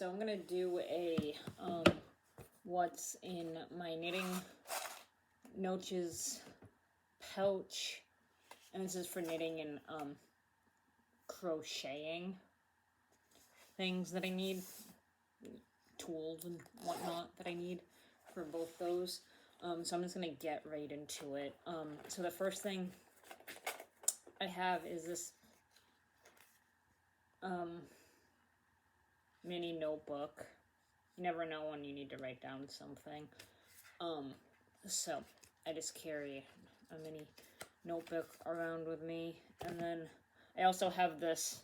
So I'm gonna do a what's in my knitting noches pouch, and this is for knitting and crocheting things that I need, tools and whatnot that I need for both those. So I'm just gonna get right into it. So the first thing I have is this mini notebook. You never know when you need to write down something. So I just carry a mini notebook around with me, and then I also have this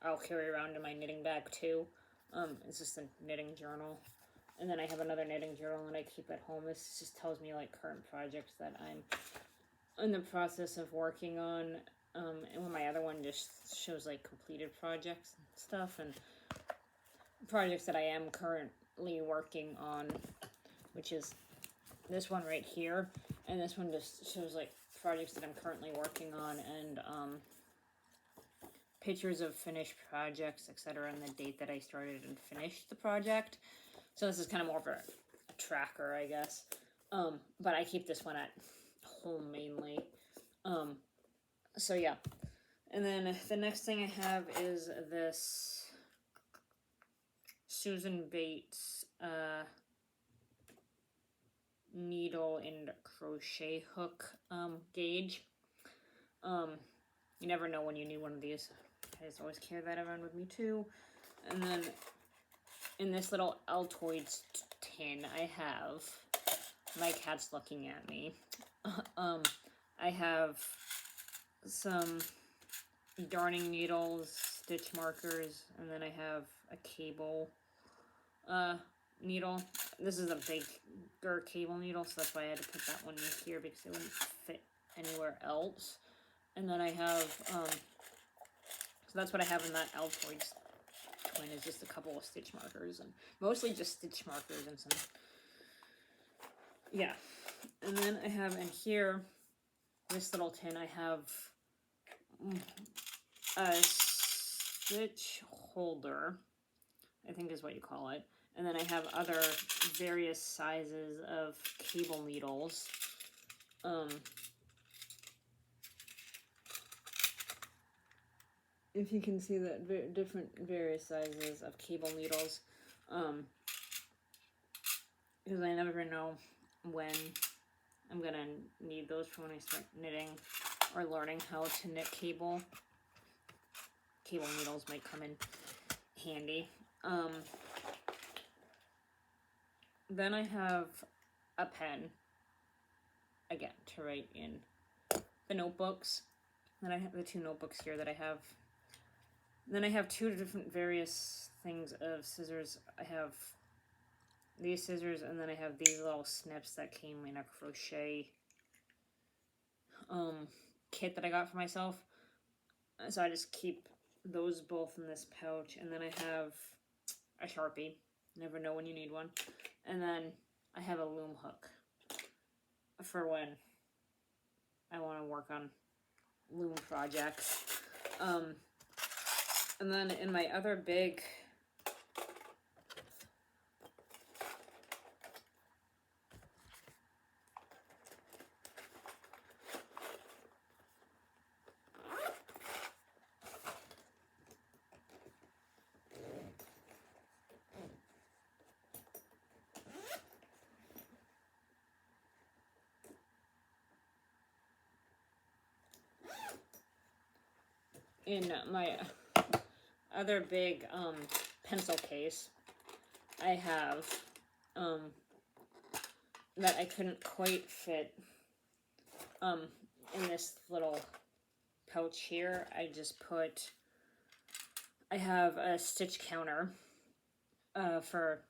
I'll carry around in my knitting bag too. It's just a knitting journal, and then I have another knitting journal that I keep at home. This just tells me like current projects that I'm in the process of working on, and my other one just shows like completed projects and stuff, and projects that I am currently working on, which is this one right here, and this one just shows like projects that I'm currently working on, and pictures of finished projects, etc., and the date that I started and finished the project. So this is kind of more of a tracker, I guess. But I keep this one at home mainly. So yeah. And then the next thing I have is this Susan Bates needle and crochet hook gauge. You never know when you need one of these. I just always carry that around with me too. And then in this little Altoids tin I have, my cat's looking at me. I have some darning needles, stitch markers, and then I have a cable needle. This is a bigger cable needle, so that's why I had to put that one in here because it wouldn't fit anywhere else. And then I have, so that's what I have in that Altoids twin, is just a couple of stitch markers, and mostly just stitch markers and some, yeah. And then I have in here, this little tin, I have a stitch holder, I think is what you call it. And then I have other various sizes of cable needles. If you can see that, different various sizes of cable needles. Because I never know when I'm gonna need those for when I start knitting or learning how to knit cable. Cable needles might come in handy. Then I have a pen, again, to write in the notebooks. Then I have the two notebooks here that I have. Then I have two different various things of scissors. I have these scissors, and then I have these little snips that came in a crochet kit that I got for myself. So I just keep those both in this pouch. And then I have a Sharpie. Never know when you need one. And then I have a loom hook for when I want to work on loom projects. And then in my other big other big pencil case, I have that I couldn't quite fit in this little pouch here. I have a stitch counter for,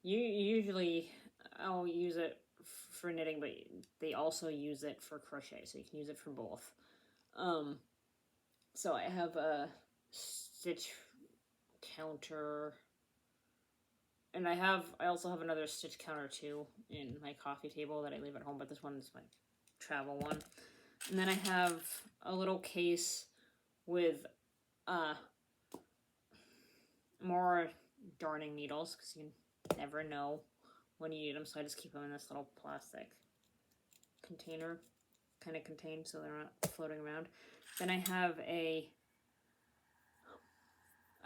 usually I'll use it for knitting, but they also use it for crochet, so you can use it for both. So I have a stitch counter, and I also have another stitch counter too in my coffee table that I leave at home, but this one's my travel one. And then I have a little case with more darning needles, because you never know when you need them, so I just keep them in this little plastic container, kind of contained, so they're not floating around. Then I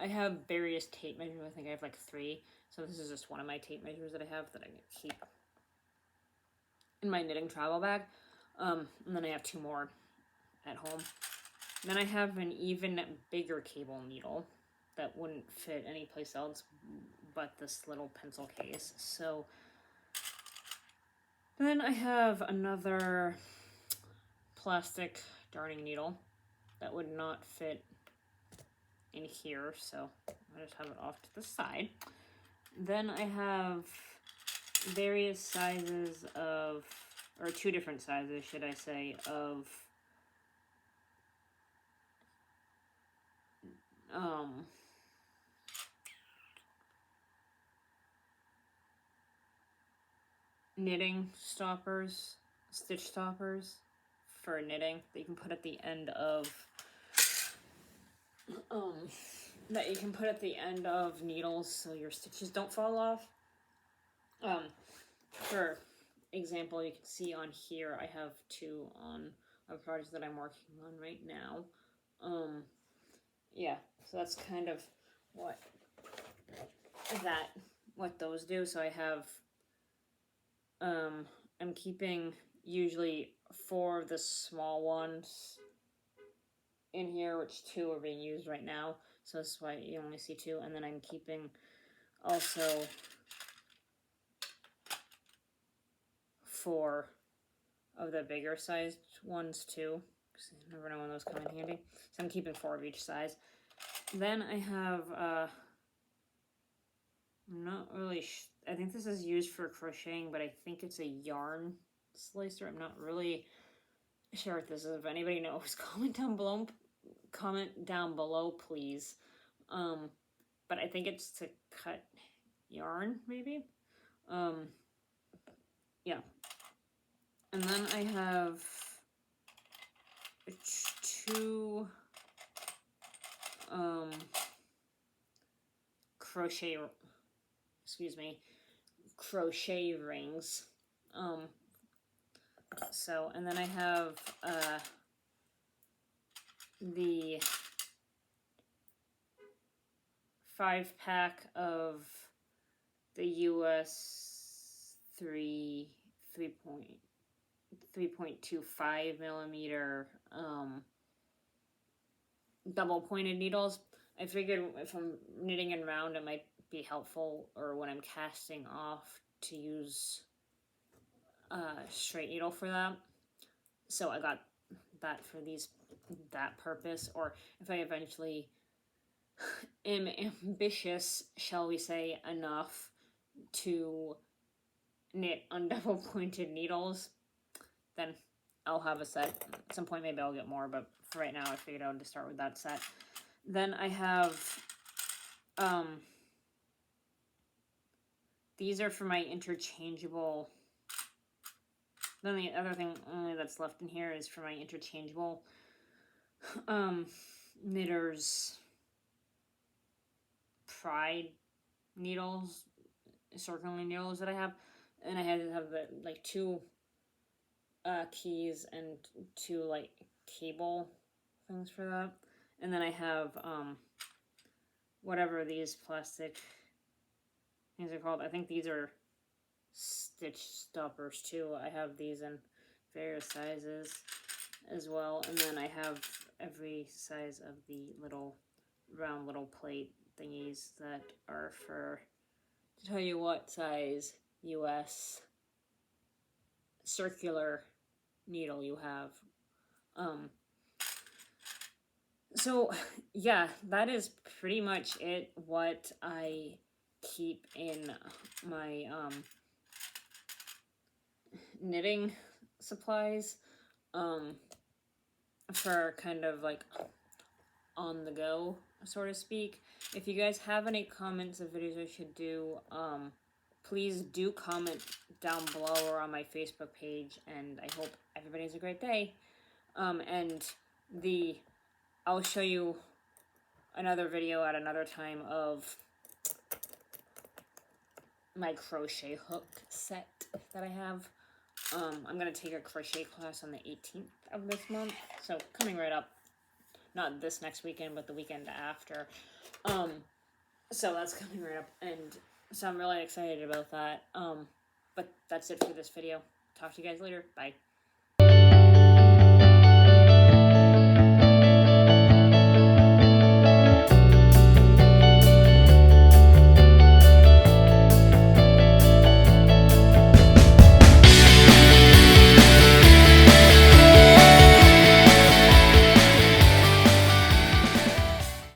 have various tape measures. I think I have like 3, so this is just one of my tape measures that I have that I keep in my knitting travel bag. And then I have 2 more at home. Then I have an even bigger cable needle that wouldn't fit anyplace else but this little pencil case. So then I have another plastic darning needle that would not fit in here, so I just have it off to the side. Then I have various sizes of, or 2 different sizes, should I say, of knitting stoppers, stitch stoppers for knitting that you can put at the end of needles so your stitches don't fall off. For example, you can see on here I have 2 on a project that I'm working on right now. Yeah, so that's kind of what those do. So I have I'm keeping usually 4 of the small ones in here, which 2 are being used right now, so that's why you only see 2. And then I'm keeping also 4 of the bigger sized ones too, because you never know when those come in handy. So I'm keeping 4 of each size. Then I have I'm not really I think this is used for crocheting, but I think it's a yarn slicer. I'm not really sure what this is. If anybody knows, comment down below, please. But I think it's to cut yarn, maybe. Yeah. And then I have 2 crochet rings. So, and then I have the 5-pack of the US 3.25 millimeter double pointed needles. I figured if I'm knitting in round, it might be helpful, or when I'm casting off, to use straight needle for that. So I got that for that purpose. Or if I eventually am ambitious, shall we say, enough to knit on double pointed needles, then I'll have a set. At some point maybe I'll get more, but for right now I figured I would just start with that set. Then I have these are for my interchangeable. Then the other thing only that's left in here is for my interchangeable Knitter's Pride needles, circling needles that I have. And I had to have the, like, 2 keys and 2 like cable things for that. And then I have whatever these plastic things are called. I think these are stitch stoppers too. I have these in various sizes as well. And then I have every size of the little round little plate thingies that are for, to tell you what size US circular needle you have. So yeah, that is pretty much it, what I keep in my knitting supplies for kind of like on the go, so to speak. If you guys have any comments of videos I should do, please do comment down below or on my Facebook page, and I hope everybody has a great day. And I'll show you another video at another time of my crochet hook set that I have. I'm going to take a crochet class on the 18th of this month, so coming right up. Not this next weekend, but the weekend after. So that's coming right up, and so I'm really excited about that. But that's it for this video. Talk to you guys later. Bye.